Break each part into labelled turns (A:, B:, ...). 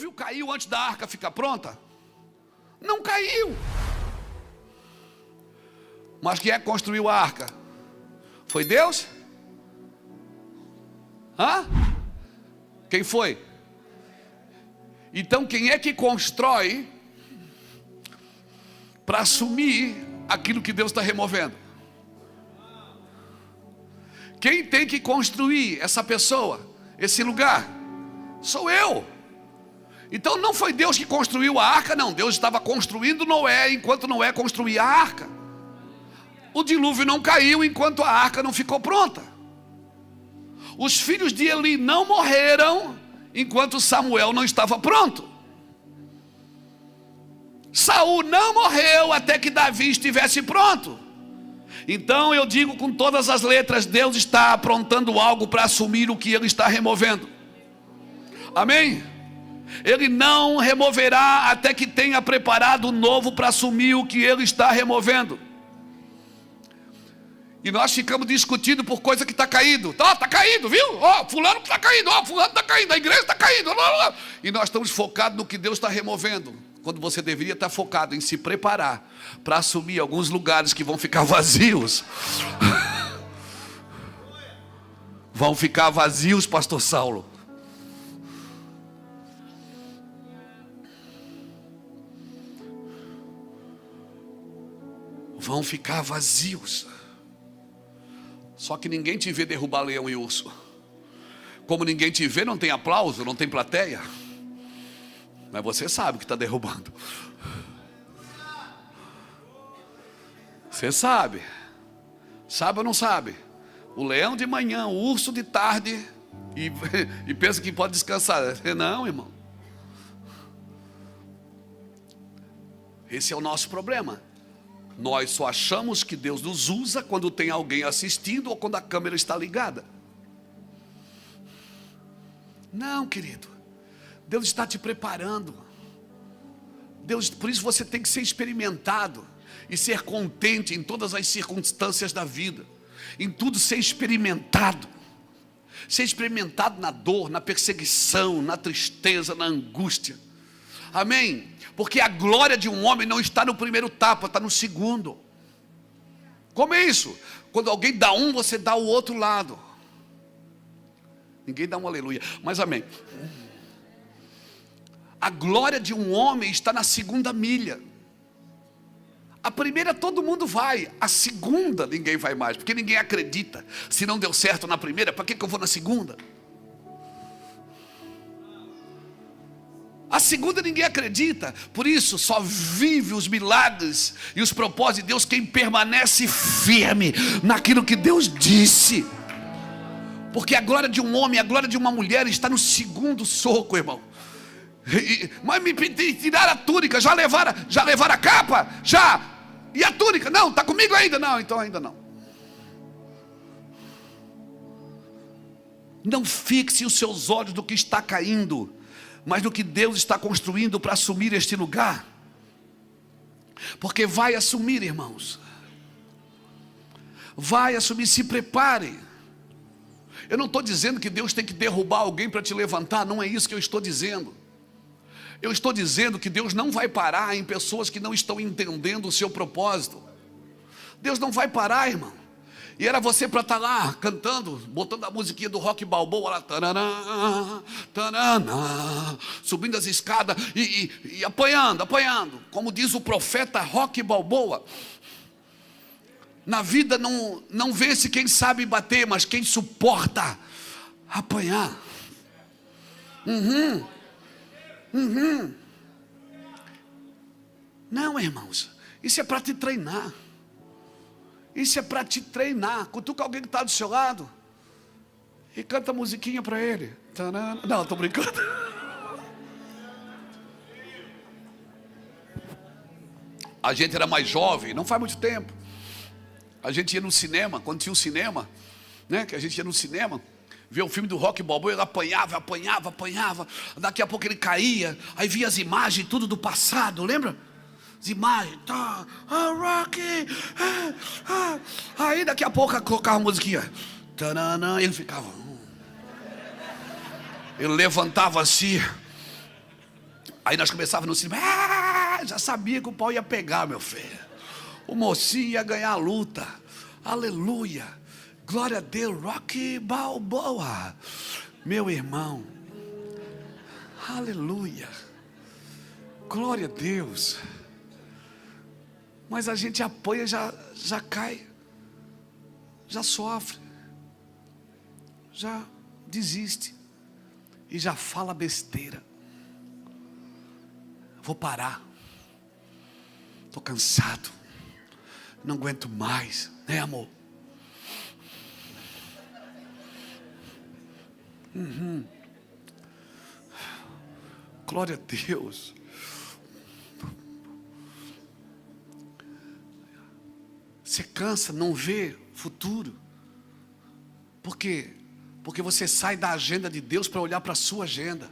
A: dilúvio caiu antes da arca ficar pronta? Não caiu. Mas quem é que construiu a arca? Foi Deus? Hã? Quem foi? Então quem é que constrói para assumir aquilo que Deus está removendo? Quem tem que construir essa pessoa, esse lugar? Sou eu. Então não foi Deus que construiu a arca, não. Deus estava construindo Noé enquanto Noé construía a arca. O dilúvio não caiu enquanto a arca não ficou pronta. Os filhos de Eli não morreram enquanto Samuel não estava pronto. Saul não morreu até que Davi estivesse pronto. Então eu digo com todas as letras, Deus está aprontando algo para assumir o que Ele está removendo. Amém? Ele não removerá até que tenha preparado o novo para assumir o que Ele está removendo. E nós ficamos discutindo por coisa que está caído. Está caído, viu? Fulano está caído, fulano está caído, a igreja está caído. E nós estamos focados no que Deus está removendo, quando você deveria estar focado em se preparar para assumir alguns lugares que vão ficar vazios. Vão ficar vazios, pastor Saulo. Vão ficar vazios. Só que ninguém te vê derrubar leão e urso. Como ninguém te vê, não tem aplauso, não tem plateia. Mas você sabe que está derrubando. Você sabe. Sabe ou não sabe? O leão de manhã, o urso de tarde. E pensa que pode descansar. Não, irmão. Esse é o nosso problema. Nós só achamos que Deus nos usa quando tem alguém assistindo ou quando a câmera está ligada. Não, querido. Deus está te preparando. Por isso você tem que ser experimentado e ser contente em todas as circunstâncias da vida. Em tudo ser experimentado. Ser experimentado na dor, na perseguição, na tristeza, na angústia. Amém? Porque a glória de um homem não está no primeiro tapa, está no segundo. Como é isso? Quando alguém dá um, você dá o outro lado. Ninguém dá um aleluia, mas amém. A glória de um homem está na segunda milha. A primeira todo mundo vai, a segunda ninguém vai mais, porque ninguém acredita. Se não deu certo na primeira, para que eu vou na segunda? A segunda ninguém acredita. Por isso só vive os milagres e os propósitos de Deus quem permanece firme naquilo que Deus disse. Porque a glória de um homem, a glória de uma mulher está no segundo soco, irmão. Mas me tiraram a túnica, já levaram a capa? Já. E a túnica? Não, está comigo ainda? Não, então ainda não. Não fixe os seus olhos no que está caindo, mas no que Deus está construindo para assumir este lugar. Porque vai assumir, irmãos. Vai assumir, se prepare. Eu não estou dizendo que Deus tem que derrubar alguém para te levantar, não é isso que eu estou dizendo. Eu estou dizendo que Deus não vai parar em pessoas que não estão entendendo o seu propósito. Deus não vai parar, irmão. E era você para estar lá cantando, botando a musiquinha do Rock Balboa lá, taraná, taraná, subindo as escadas e apanhando. Como diz o profeta Rock Balboa, na vida não vence quem sabe bater, mas quem suporta apanhar. Não, irmãos, isso é para te treinar. Isso é para te treinar. Cutuca alguém que está do seu lado e canta a musiquinha para ele. Não, estou brincando. A gente era mais jovem, não faz muito tempo. A gente ia no cinema, quando tinha um cinema, né? Que a gente ia no cinema, ver o filme do Rock Balboa, ele apanhava. Daqui a pouco ele caía, aí via as imagens, tudo do passado, lembra? As imagens, Rocky, aí daqui a pouco colocava a musiquinha, ele ficava, ele levantava assim, Aí nós começávamos no cinema, já sabia que o pau ia pegar, meu filho. O mocinho ia ganhar a luta. Aleluia. Glória a Deus. Rocky Balboa. Meu irmão. Aleluia. Glória a Deus. Mas a gente apanha, já cai. Já sofre. Já desiste. E já fala besteira. Vou parar. Estou cansado. Não aguento mais, né, amor? Glória a Deus. Você cansa, não vê futuro. Por quê? Porque você sai da agenda de Deus para olhar para a sua agenda.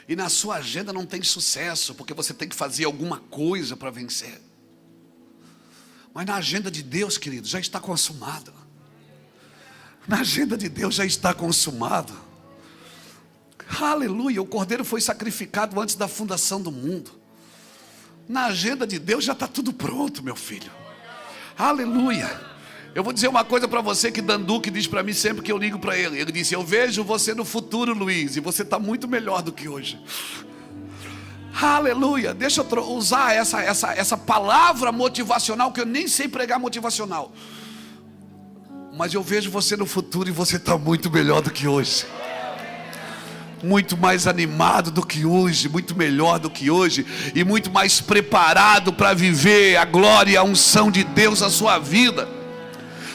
A: E na sua agenda não tem sucesso, porque você tem que fazer alguma coisa para vencer. Mas na agenda de Deus, querido, já está consumado. Na agenda de Deus já está consumado. Aleluia, o Cordeiro foi sacrificado antes da fundação do mundo. Na agenda de Deus já está tudo pronto, meu filho. Aleluia. Eu vou dizer uma coisa para você que Danduque diz para mim sempre que eu ligo para ele. Ele disse, eu vejo você no futuro, Luiz, e você está muito melhor do que hoje. Aleluia. Deixa eu usar essa palavra motivacional, que eu nem sei pregar motivacional. Mas eu vejo você no futuro e você está muito melhor do que hoje. Muito mais animado do que hoje, muito melhor do que hoje, e muito mais preparado para viver a glória e a unção de Deus na sua vida.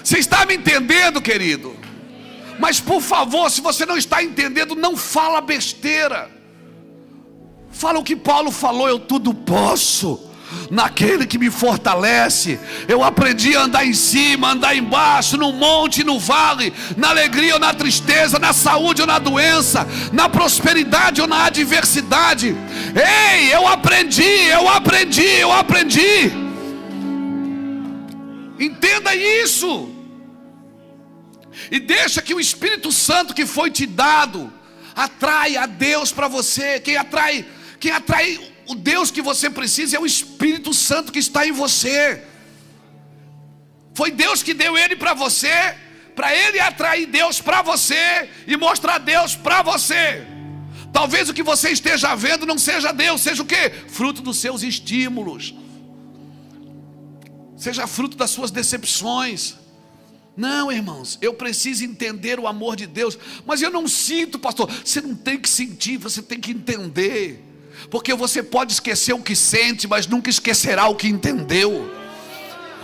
A: Você está me entendendo, querido? Mas por favor, se você não está entendendo, não fala besteira. Fala o que Paulo falou, eu tudo posso naquele que me fortalece. Eu aprendi a andar em cima, andar embaixo, no monte, no vale, na alegria ou na tristeza, na saúde ou na doença, na prosperidade ou na adversidade. Ei, eu aprendi. Entenda isso. E deixa que o Espírito Santo que foi te dado atrai a Deus para você. Quem atrai o Deus que você precisa é o Espírito Santo que está em você. Foi Deus que deu ele para você, para ele atrair Deus para você e mostrar Deus para você. Talvez o que você esteja vendo não seja Deus, seja o quê? Fruto dos seus estímulos, seja fruto das suas decepções. Não, irmãos, eu preciso entender o amor de Deus. Mas eu não sinto, pastor. Você não tem que sentir, você tem que entender. Porque você pode esquecer o que sente, mas nunca esquecerá o que entendeu.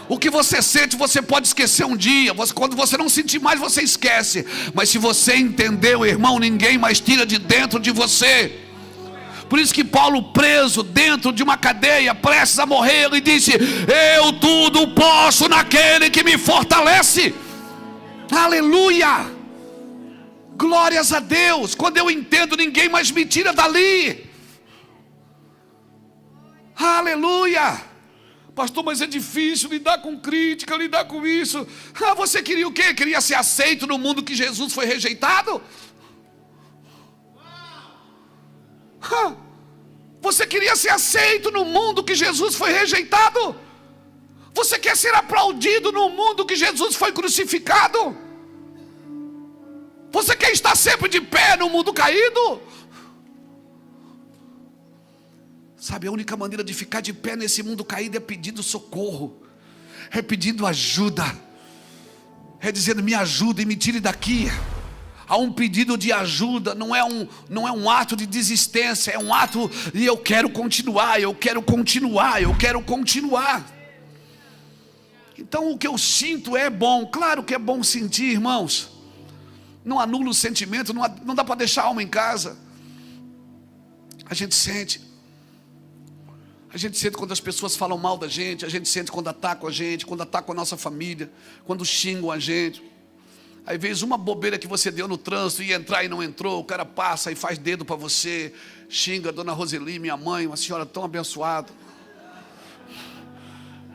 A: O que você sente, você pode esquecer um dia. Quando você não sentir mais, você esquece. Mas se você entendeu, irmão, ninguém mais tira de dentro de você. Por isso que Paulo, preso dentro de uma cadeia, prestes a morrer, ele disse, eu tudo posso naquele que me fortalece. Aleluia. Glórias a Deus. Quando eu entendo, ninguém mais me tira dali. Aleluia. Pastor, mas é difícil lidar com crítica, lidar com isso. Você queria o quê? Queria ser aceito no mundo que Jesus foi rejeitado? Você queria ser aceito no mundo que Jesus foi rejeitado? Você quer ser aplaudido no mundo que Jesus foi crucificado? Você quer estar sempre de pé no mundo caído? Sabe, a única maneira de ficar de pé nesse mundo caído é pedindo socorro, é pedindo ajuda, é dizendo, me ajuda e me tire daqui. Há um pedido de ajuda, não é um ato de desistência, é um ato de eu quero continuar. Então o que eu sinto é bom, claro que é bom sentir, irmãos. Não anula o sentimento, não dá para deixar a alma em casa. A gente sente quando as pessoas falam mal da gente, a gente sente quando atacam a gente, quando atacam a nossa família, quando xingam a gente. Às vezes uma bobeira que você deu no trânsito, ia entrar e não entrou, o cara passa e faz dedo para você, xinga a dona Roseli, minha mãe, uma senhora tão abençoada.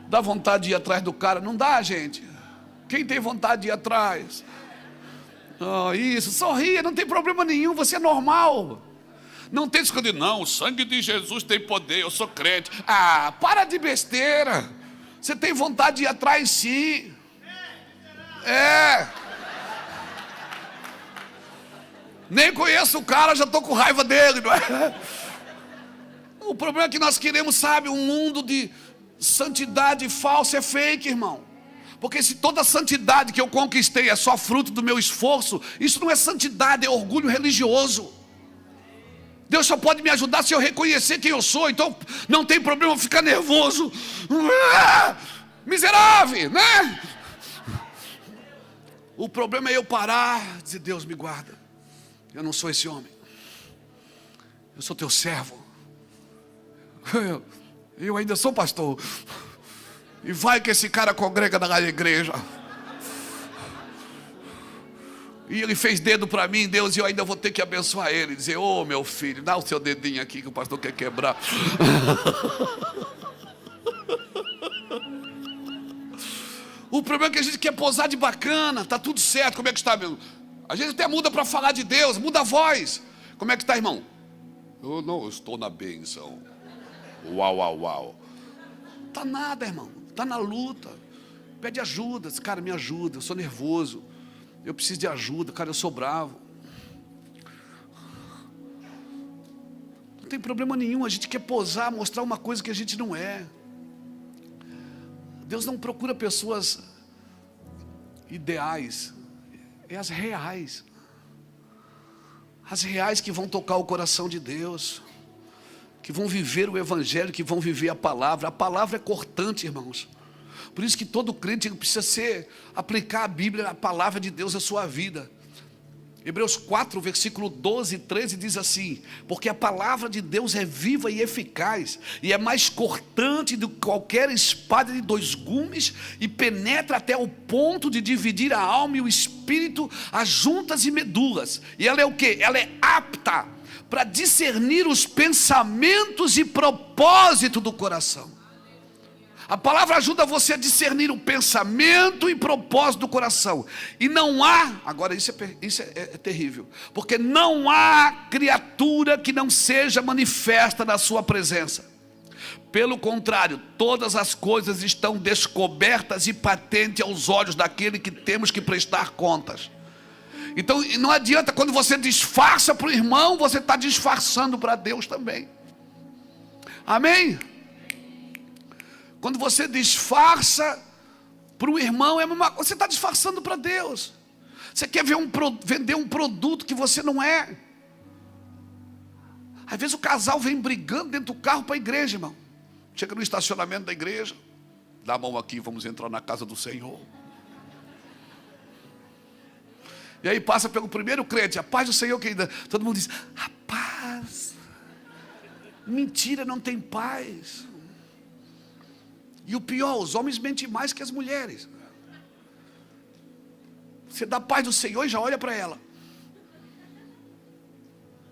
A: Dá vontade de ir atrás do cara? Não dá, gente. Quem tem vontade de ir atrás? Isso, sorria, não tem problema nenhum, você é normal. Não tem escondido, não, o sangue de Jesus tem poder, eu sou crente. Ah, para de besteira. Você tem vontade de ir atrás, sim. Nem conheço o cara, já estou com raiva dele, não é? O problema é que nós queremos, sabe, um mundo de santidade falsa, é fake, irmão. Porque se toda a santidade que eu conquistei é só fruto do meu esforço, isso não é santidade, é orgulho religioso. Deus só pode me ajudar se eu reconhecer quem eu sou. Então não tem problema eu ficar nervoso. Miserável, né? O problema é eu parar e dizer: Deus, me guarda. Eu não sou esse homem. Eu sou teu servo. Eu ainda sou pastor. E vai que esse cara congrega na igreja. E ele fez dedo para mim, Deus, e eu ainda vou ter que abençoar ele. Dizer: ô meu filho, dá o seu dedinho aqui que o pastor quer quebrar. O problema é que a gente quer posar de bacana. Tá tudo certo, como é que está, meu? A gente até muda para falar de Deus, muda a voz. Como é que está, irmão? Eu não estou na bênção. Uau, uau, uau. Tá nada, irmão. Tá na luta. Pede ajuda. Cara, me ajuda, eu sou nervoso. Eu preciso de ajuda, cara, eu sou bravo. Não tem problema nenhum, a gente quer posar, mostrar uma coisa que a gente não é. Deus não procura pessoas ideais, é as reais. As reais que vão tocar o coração de Deus, que vão viver o Evangelho, que vão viver a palavra. A palavra é cortante, irmãos. Por isso que todo crente precisa aplicar a Bíblia, a palavra de Deus à sua vida. Hebreus 4, versículo 12 e 13 diz assim: porque a palavra de Deus é viva e eficaz, e é mais cortante do que qualquer espada de 2 gumes, e penetra até o ponto de dividir a alma e o espírito, as juntas e medulas. E ela é o quê? Ela é apta para discernir os pensamentos e propósito do coração. A palavra ajuda você a discernir o pensamento e propósito do coração. E não há, agora isso é terrível, porque não há criatura que não seja manifesta na sua presença. Pelo contrário, todas as coisas estão descobertas e patentes aos olhos daquele que temos que prestar contas. Então não adianta, quando você disfarça para o irmão, você está disfarçando para Deus também. Amém? Quando você disfarça para o irmão, você está disfarçando para Deus. Você quer vender um produto que você não é. Às vezes o casal vem brigando dentro do carro para a igreja, irmão. Chega no estacionamento da igreja, dá a mão aqui, vamos entrar na casa do Senhor. E aí passa pelo primeiro crente: a paz do Senhor, querida. Todo mundo diz: a paz. Mentira, não tem paz. E o pior, os homens mentem mais que as mulheres. Você dá paz do Senhor e já olha para ela.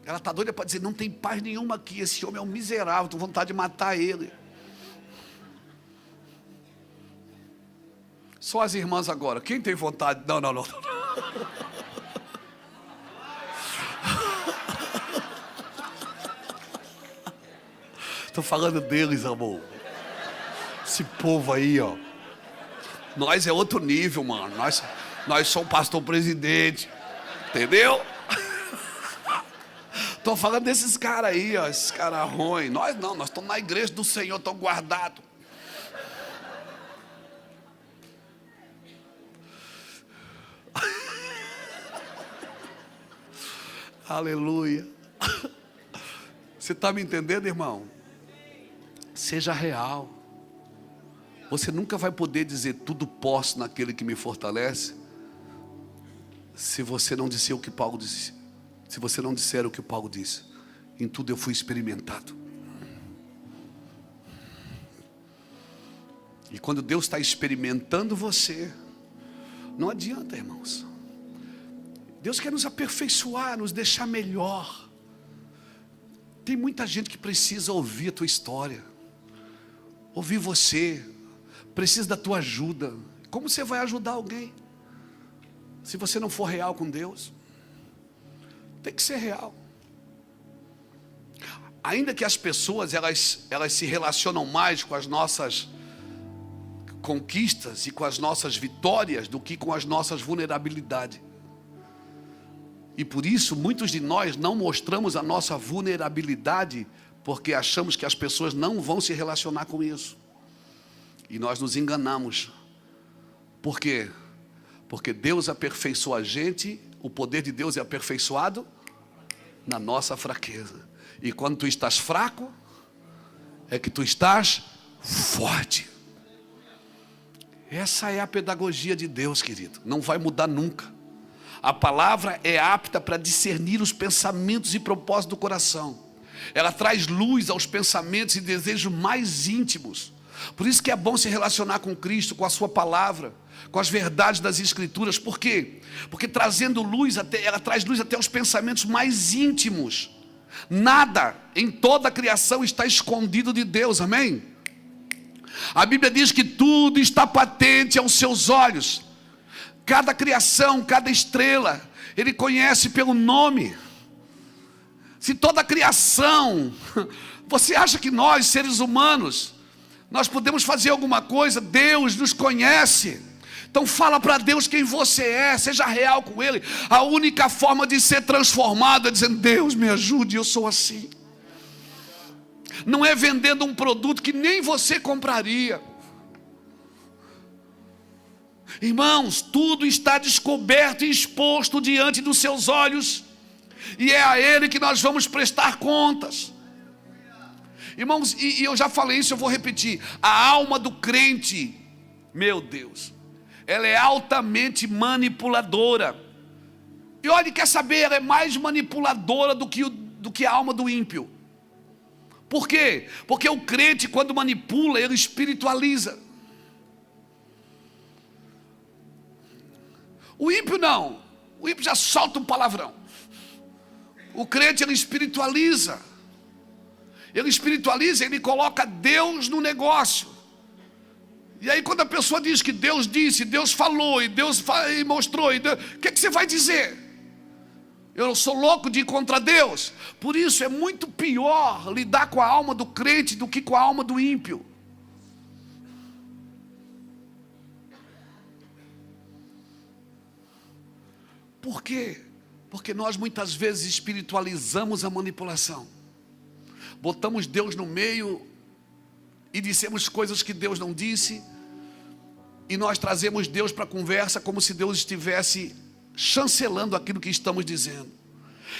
A: Ela está doida para dizer: não tem paz nenhuma aqui, esse homem é um miserável, estou com vontade de matar ele. Só as irmãs agora, quem tem vontade? Não. Estou falando deles, amor. Esse povo aí, ó. Nós é outro nível, mano. Nós somos pastor presidente. Entendeu? Estou falando desses caras aí, ó. Esses caras ruins. Nós não, nós estamos na igreja do Senhor, estamos guardados. Aleluia. Você está me entendendo, irmão? Seja real. Você nunca vai poder dizer tudo posso naquele que me fortalece, se você não disser o que Paulo disse. Se você não disser o que Paulo disse: em tudo eu fui experimentado. E quando Deus está experimentando você, não adianta, irmãos. Deus quer nos aperfeiçoar, nos deixar melhor. Tem muita gente que precisa ouvir a tua história, ouvir você, precisa da tua ajuda. Como você vai ajudar alguém se você não for real com Deus? Tem que ser real. ainda que as pessoas elas se relacionam mais com as nossas conquistas e com as nossas vitórias do que com as nossas vulnerabilidades. E por isso muitos de nós não mostramos a nossa vulnerabilidade, porque achamos que as pessoas não vão se relacionar com isso. E nós nos enganamos. Por quê? Porque Deus aperfeiçoa a gente, o poder de Deus é aperfeiçoado na nossa fraqueza. E quando tu estás fraco, é que tu estás forte. Essa é a pedagogia de Deus, querido. Não vai mudar nunca. A palavra é apta para discernir os pensamentos e propósitos do coração. Ela traz luz aos pensamentos e desejos mais íntimos. Por isso que é bom se relacionar com Cristo, com a sua palavra, com as verdades das Escrituras. Por quê? Porque trazendo luz, ela traz luz até os pensamentos mais íntimos. Nada em toda a criação está escondido de Deus, amém? A Bíblia diz que tudo está patente aos seus olhos. Cada criação, cada estrela, Ele conhece pelo nome. Se toda a criação, você acha que nós, seres humanos, nós podemos fazer alguma coisa? Deus nos conhece. Então fala para Deus quem você é, seja real com Ele. A única forma de ser transformado é dizendo: Deus me ajude, eu sou assim. Não é vendendo um produto que nem você compraria. Irmãos, tudo está descoberto e exposto diante dos seus olhos, e é a Ele que nós vamos prestar contas. Irmãos, e eu já falei isso, eu vou repetir. A alma do crente, meu Deus, ela é altamente manipuladora. E olha, quer saber, ela é mais manipuladora do que a alma do ímpio. Por quê? Porque o crente, quando manipula, ele espiritualiza. O ímpio não. O ímpio já solta um palavrão. O crente, ele espiritualiza. Ele espiritualiza, ele coloca Deus no negócio. E aí quando a pessoa diz que Deus disse, Deus falou, e Deus mostrou, o que você vai dizer? Eu sou louco de ir contra Deus. Por isso é muito pior lidar com a alma do crente do que com a alma do ímpio. Por quê? Porque nós muitas vezes espiritualizamos a manipulação. Botamos Deus no meio e dissemos coisas que Deus não disse. E nós trazemos Deus para a conversa como se Deus estivesse chancelando aquilo que estamos dizendo.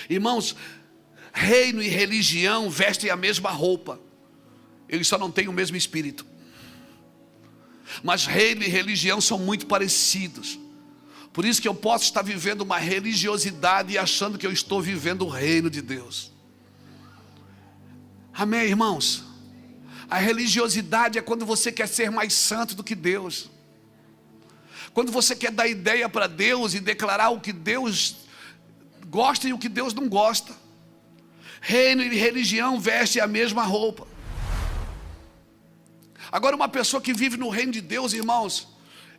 A: Irmãos, reino e religião vestem a mesma roupa. Eles só não têm o mesmo espírito. Mas reino e religião são muito parecidos. Por isso que eu posso estar vivendo uma religiosidade e achando que eu estou vivendo o reino de Deus. Amém, irmãos? A religiosidade é quando você quer ser mais santo do que Deus. Quando você quer dar ideia para Deus e declarar o que Deus gosta e o que Deus não gosta. Reino e religião vestem a mesma roupa. Agora, uma pessoa que vive no reino de Deus, irmãos,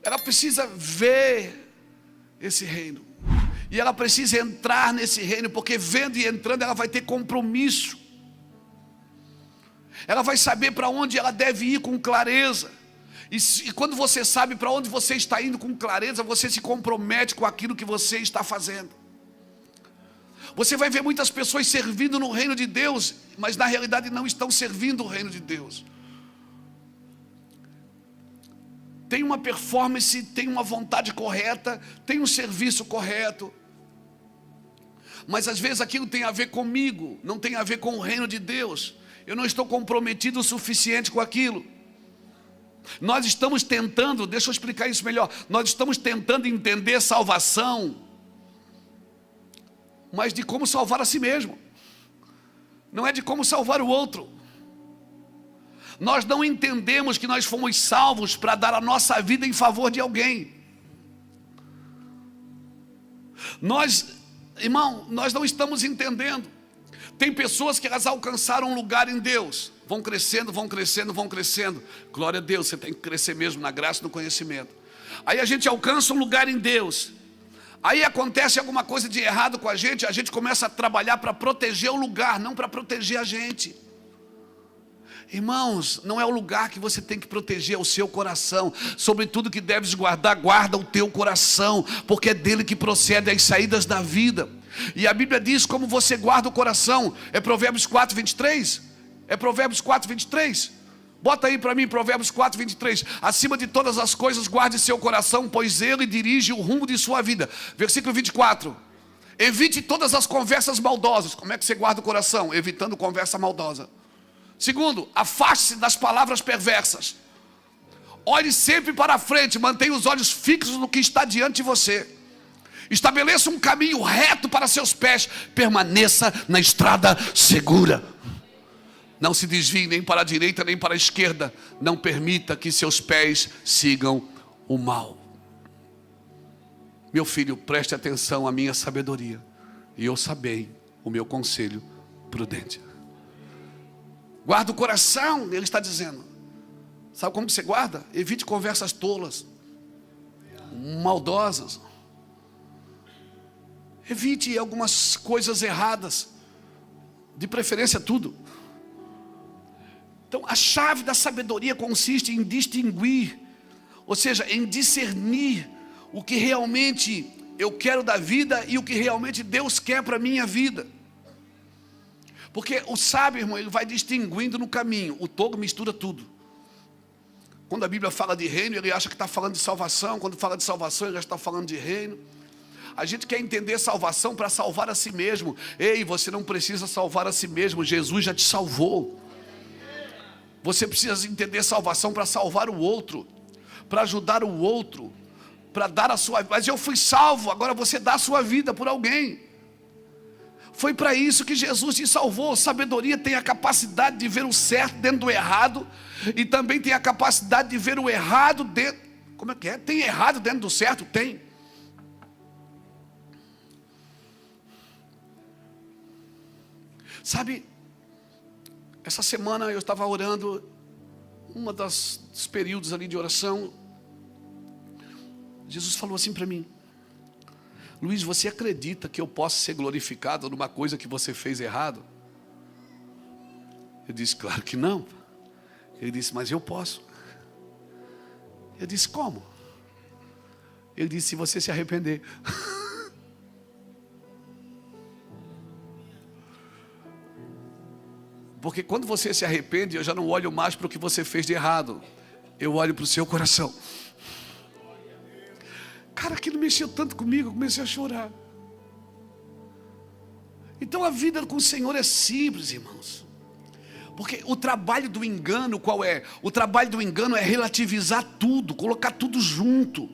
A: ela precisa ver esse reino, e ela precisa entrar nesse reino, porque vendo e entrando ela vai ter compromisso. Ela vai saber para onde ela deve ir com clareza. E quando você sabe para onde você está indo com clareza, você se compromete com aquilo que você está fazendo. Você vai ver muitas pessoas servindo no reino de Deus, mas na realidade não estão servindo o reino de Deus. Tem uma performance, tem uma vontade correta, tem um serviço correto, mas às vezes aquilo tem a ver comigo, não tem a ver com o reino de Deus. Eu não estou comprometido o suficiente com aquilo. Nós estamos tentando, deixa eu explicar isso melhor, nós estamos tentando entender salvação, mas de como salvar a si mesmo, não é de como salvar o outro. Nós não entendemos que nós fomos salvos para dar a nossa vida em favor de alguém. Irmão, nós não estamos entendendo. Tem pessoas que elas alcançaram um lugar em Deus, vão crescendo, vão crescendo, vão crescendo. Glória a Deus, você tem que crescer mesmo na graça e no conhecimento. Aí a gente alcança um lugar em Deus. Aí acontece alguma coisa de errado com a gente começa a trabalhar para proteger o lugar, não para proteger a gente. Irmãos, não é o lugar que você tem que proteger, é o seu coração. Sobre tudo que deves guardar, guarda o teu coração, porque é dele que procedem as saídas da vida. E a Bíblia diz como você guarda o coração. É Provérbios 4, 23? É Provérbios 4, 23? Bota aí para mim Provérbios 4, 23. Acima de todas as coisas guarde seu coração, pois ele dirige o rumo de sua vida. Versículo 24. Evite todas as conversas maldosas. Como é que você guarda o coração? Evitando conversa maldosa. Segundo, afaste-se das palavras perversas. Olhe sempre para a frente, mantenha os olhos fixos no que está diante de você. Estabeleça um caminho reto para seus pés. Permaneça na estrada segura. Não se desvie nem para a direita nem para a esquerda. Não permita que seus pés sigam o mal. Meu filho, preste atenção à minha sabedoria, e eu sabei o meu conselho prudente. Guarda o coração, ele está dizendo. Sabe como que você guarda? Evite conversas tolas, maldosas. Evite algumas coisas erradas, de preferência tudo. Então a chave da sabedoria consiste em distinguir, ou seja, em discernir o que realmente eu quero da vida e o que realmente Deus quer para a minha vida. Porque o sábio, irmão, ele vai distinguindo no caminho. O tolo mistura tudo. Quando a Bíblia fala de reino, ele acha que está falando de salvação. Quando fala de salvação, ele já está falando de reino. A gente quer entender salvação para salvar a si mesmo. Ei, você não precisa salvar a si mesmo. Jesus já te salvou. Você precisa entender salvação para salvar o outro, para ajudar o outro, para dar a sua vida. Mas eu fui salvo, agora você dá a sua vida por alguém. Foi para isso que Jesus te salvou. Sabedoria tem a capacidade de ver o certo dentro do errado, e também tem a capacidade de ver o errado dentro. Como é que é? Tem errado dentro do certo? Tem. Sabe, essa semana eu estava orando, dos períodos ali de oração, Jesus falou assim para mim: Luiz, você acredita que eu posso ser glorificado numa coisa que você fez errado? Eu disse, claro que não. Ele disse, mas eu posso. Eu disse, como? Ele disse, se você se arrepender. Porque quando você se arrepende, eu já não olho mais para o que você fez de errado. Eu olho para o seu coração. Cara, aquilo mexeu tanto comigo, eu comecei a chorar. Então a vida com o Senhor é simples, irmãos. Porque o trabalho do engano, qual é? O trabalho do engano é relativizar tudo, colocar tudo junto.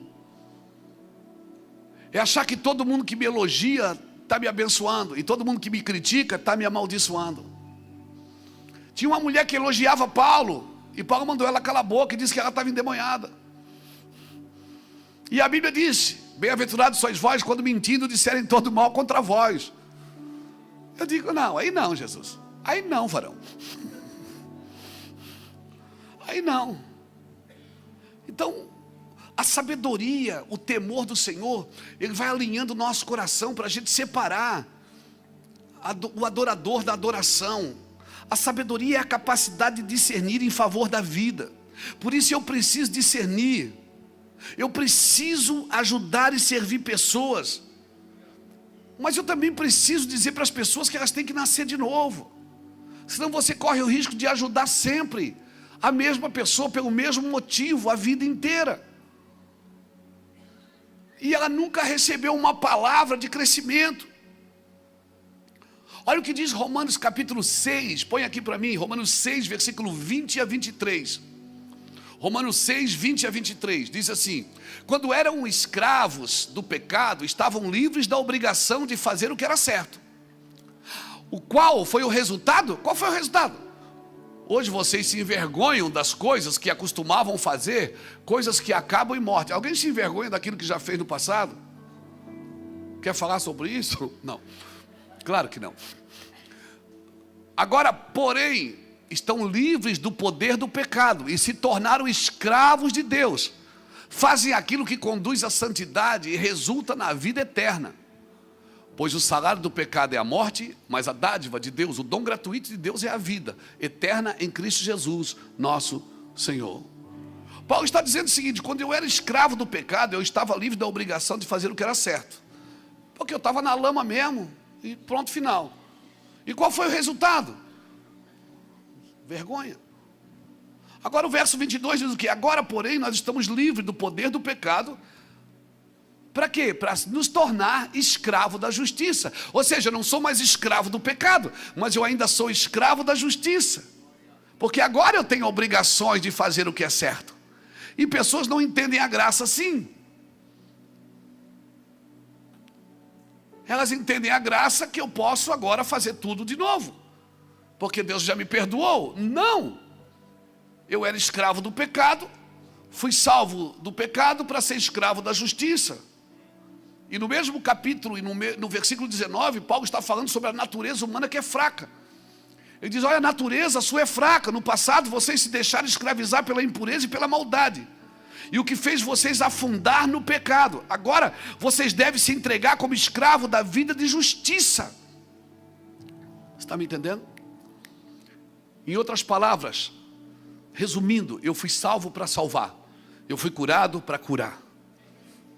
A: É achar que todo mundo que me elogia está me abençoando, e todo mundo que me critica está me amaldiçoando. Tinha uma mulher que elogiava Paulo, e Paulo mandou ela calar a boca e disse que ela estava endemoniada. E a Bíblia diz, bem-aventurados sois vós quando mentindo disserem todo mal contra vós. Eu digo, não, aí não, Jesus. Aí não, varão. Aí não. Então, a sabedoria, o temor do Senhor, ele vai alinhando o nosso coração para a gente separar o adorador da adoração. A sabedoria é a capacidade de discernir em favor da vida. Por isso eu preciso discernir. Eu preciso ajudar e servir pessoas. Mas eu também preciso dizer para as pessoas que elas têm que nascer de novo. Senão você corre o risco de ajudar sempre a mesma pessoa pelo mesmo motivo a vida inteira. E ela nunca recebeu uma palavra de crescimento. Olha o que diz Romanos capítulo 6, põe aqui para mim, Romanos 6, versículo 20 a 23. Romanos 6, 20 a 23, diz assim: quando eram escravos do pecado, estavam livres da obrigação de fazer o que era certo. O qual foi o resultado? Qual foi o resultado? Hoje vocês se envergonham das coisas que acostumavam fazer, coisas que acabam em morte. Alguém se envergonha daquilo que já fez no passado? Quer falar sobre isso? Não. Claro que não. Agora, porém, estão livres do poder do pecado e se tornaram escravos de Deus. fazem aquilo que conduz à santidade e resulta na vida eterna. Pois o salário do pecado é a morte, mas a dádiva de Deus, o dom gratuito de Deus é a vida eterna em Cristo Jesus, nosso Senhor. Paulo está dizendo o seguinte: quando eu era escravo do pecado, eu estava livre da obrigação de fazer o que era certo, porque eu estava na lama mesmo, e pronto, final. E qual foi o resultado? Vergonha. Agora o verso 22 diz o quê? Agora, porém, nós estamos livres do poder do pecado. Para quê? Para nos tornar escravo da justiça. Ou seja, eu não sou mais escravo do pecado, mas eu ainda sou escravo da justiça. Porque agora eu tenho obrigações de fazer o que é certo. E pessoas não entendem a graça assim. Elas entendem a graça que eu posso agora fazer tudo de novo, porque Deus já me perdoou. Não! Eu era escravo do pecado, fui salvo do pecado para ser escravo da justiça. E no mesmo capítulo, e no versículo 19, Paulo está falando sobre a natureza humana que é fraca. Ele diz: olha, a natureza sua é fraca. No passado vocês se deixaram escravizar pela impureza e pela maldade, e o que fez vocês afundar no pecado. Agora vocês devem se entregar como escravo da vida de justiça. Você está me entendendo? Em outras palavras, resumindo, eu fui salvo para salvar, eu fui curado para curar,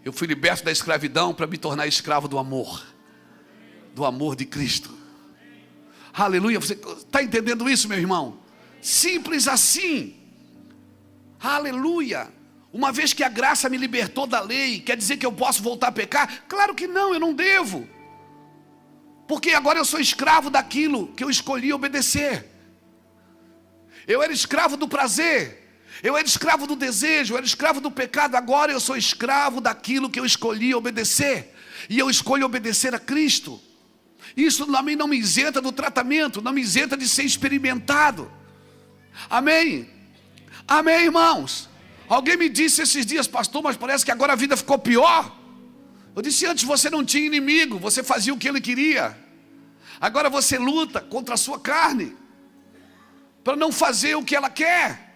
A: eu fui liberto da escravidão para me tornar escravo do amor de Cristo. Aleluia. Você está entendendo isso, meu irmão? Simples assim. Aleluia. Uma vez que a graça me libertou da lei, quer dizer que eu posso voltar a pecar? Claro que não, eu não devo, porque agora eu sou escravo daquilo que eu escolhi obedecer. Eu era escravo do prazer, eu era escravo do desejo, eu era escravo do pecado. Agora eu sou escravo daquilo que eu escolhi obedecer, e eu escolho obedecer a Cristo. Isso também não me isenta do tratamento, não me isenta de ser experimentado. Amém? Amém, irmãos? Alguém me disse esses dias: pastor, mas parece que agora a vida ficou pior. Eu disse: antes você não tinha inimigo, você fazia o que ele queria. Agora você luta contra a sua carne, para não fazer o que ela quer.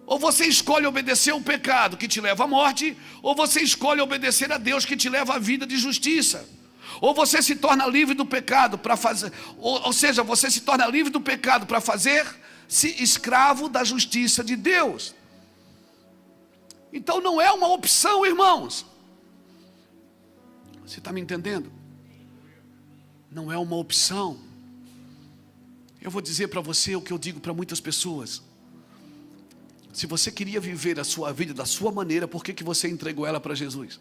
A: Ou você escolhe obedecer o pecado que te leva à morte, ou você escolhe obedecer a Deus que te leva à vida de justiça. Ou você se torna livre do pecado para fazer, ou seja, você se torna livre do pecado para fazer-se escravo da justiça de Deus. Então não é uma opção, irmãos. Você está me entendendo? Não é uma opção. Eu vou dizer para você o que eu digo para muitas pessoas: se você queria viver a sua vida da sua maneira, por que você entregou ela para Jesus?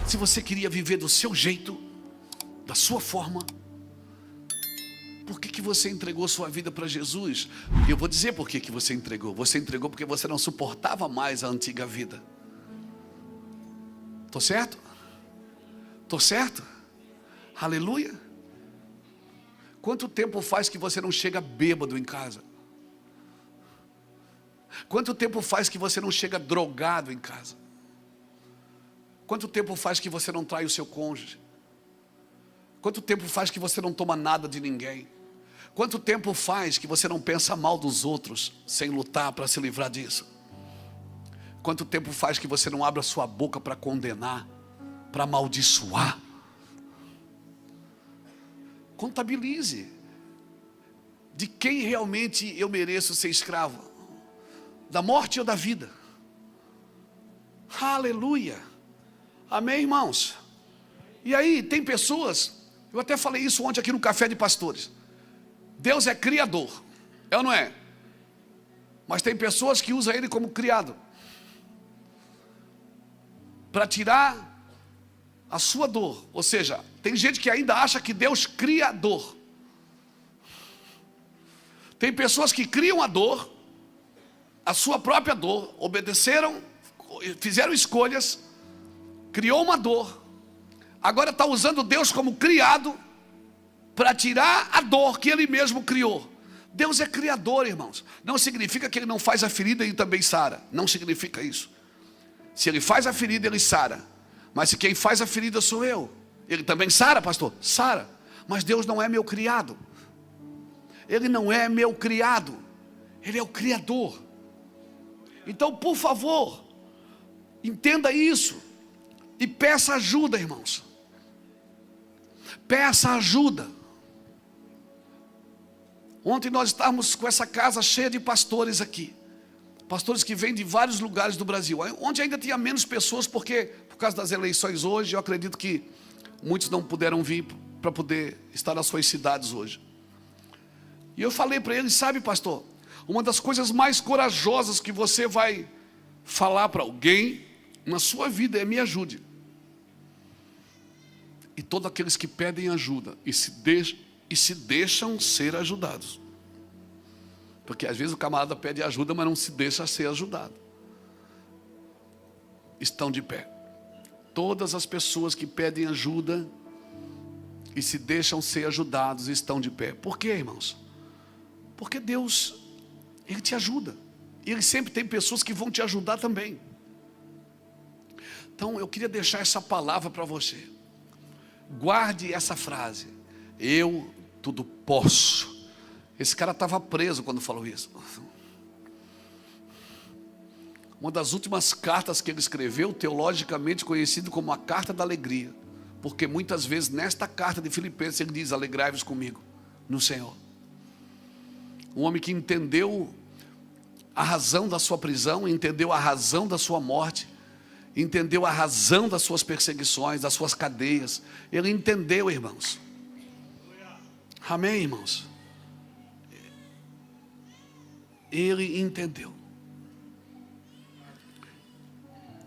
A: Se você queria viver do seu jeito, da sua forma, por que você entregou sua vida para Jesus? Eu vou dizer por que você entregou. Você entregou porque você não suportava mais a antiga vida. Estou certo? Estou certo? Aleluia. Quanto tempo faz que você não chega bêbado em casa? Quanto tempo faz que você não chega drogado em casa? Quanto tempo faz que você não trai o seu cônjuge? Quanto tempo faz que você não toma nada de ninguém? Quanto tempo faz que você não pensa mal dos outros sem lutar para se livrar disso? Quanto tempo faz que você não abre a sua boca para condenar, para amaldiçoar? Contabilize. De quem realmente eu mereço ser escravo? Da morte ou da vida? Aleluia. Amém, irmãos? E aí, tem pessoas, eu até falei isso ontem aqui no Café de Pastores: Deus é criador, é ou não é? Mas tem pessoas que usam ele como criado, para tirar a sua dor. Ou seja, tem gente que ainda acha que Deus cria dor. Tem pessoas que criam a dor, a sua própria dor, obedeceram, fizeram escolhas, criou uma dor, agora está usando Deus como criado para tirar a dor que Ele mesmo criou. Deus é criador, irmãos. Não significa que Ele não faz a ferida e também sara. Não significa isso. Se Ele faz a ferida, Ele sara. Mas se quem faz a ferida sou eu, Ele também sara, pastor? Sara. Mas Deus não é meu criado. Ele não é meu criado, Ele é o Criador. Então, por favor, entenda isso e peça ajuda, irmãos. Peça ajuda. Ontem nós estávamos com essa casa cheia de pastores aqui. Pastores que vêm de vários lugares do Brasil. Onde ainda tinha menos pessoas, porque por causa das eleições hoje, eu acredito que muitos não puderam vir para poder estar nas suas cidades hoje. E eu falei para eles, sabe, pastor, uma das coisas mais corajosas que você vai falar para alguém na sua vida é: me ajude. E todos aqueles que pedem ajuda e se deixam ser ajudados. Porque às vezes o camarada pede ajuda, mas não se deixa ser ajudado. Estão de pé. Todas as pessoas que pedem ajuda e se deixam ser ajudados estão de pé. Por quê, irmãos? Porque Deus, Ele te ajuda. E Ele sempre tem pessoas que vão te ajudar também. Então eu queria deixar essa palavra para você. Guarde essa frase: eu tudo posso. Esse cara estava preso quando falou isso. Uma das últimas cartas que ele escreveu, teologicamente conhecido como a Carta da Alegria. Porque muitas vezes nesta carta de Filipenses ele diz: alegrai-vos comigo no Senhor. Um homem que entendeu a razão da sua prisão, entendeu a razão da sua morte, entendeu a razão das suas perseguições, das suas cadeias. Ele entendeu, irmãos. Amém, irmãos? Ele entendeu.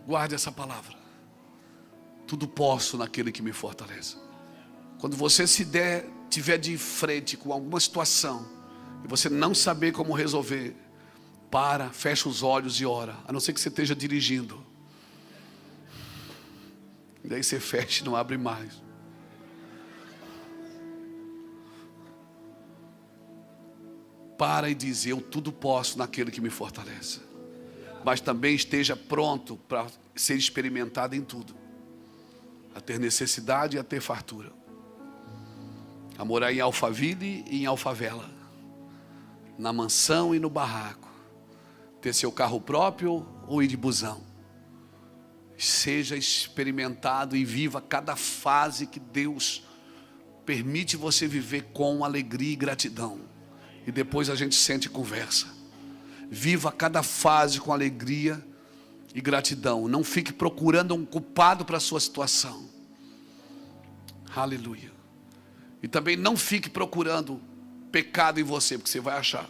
A: Guarde essa palavra: tudo posso naquele que me fortalece. Quando você tiver de frente com alguma situação e você não saber como resolver, fecha os olhos e ora. A não ser que você esteja dirigindo. E daí você fecha e não abre mais. Para e diz: eu tudo posso naquele que me fortalece. Mas também esteja pronto para ser experimentado em tudo. A ter necessidade e a ter fartura. A morar em Alphaville e em Alfavela. Na mansão e no barraco. Ter seu carro próprio ou ir de busão. Seja experimentado e viva cada fase que Deus permite você viver com alegria e gratidão. E depois a gente sente e conversa. Viva cada fase com alegria e gratidão. Não fique procurando um culpado para a sua situação. Aleluia. E também não fique procurando pecado em você, porque você vai achar.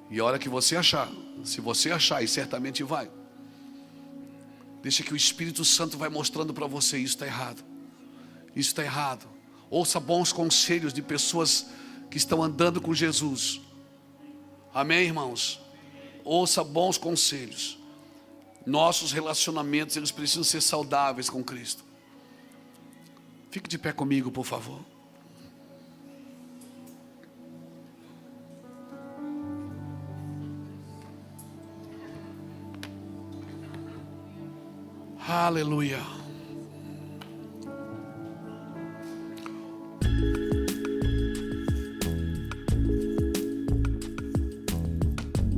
A: E a hora que você achar, se você achar, e certamente vai, deixa que o Espírito Santo vai mostrando para você: isso está errado. Isso está errado. Ouça bons conselhos de pessoas que estão andando com Jesus. Amém, irmãos? Ouça bons conselhos. Nossos relacionamentos, eles precisam ser saudáveis com Cristo. Fique de pé comigo, por favor. Aleluia.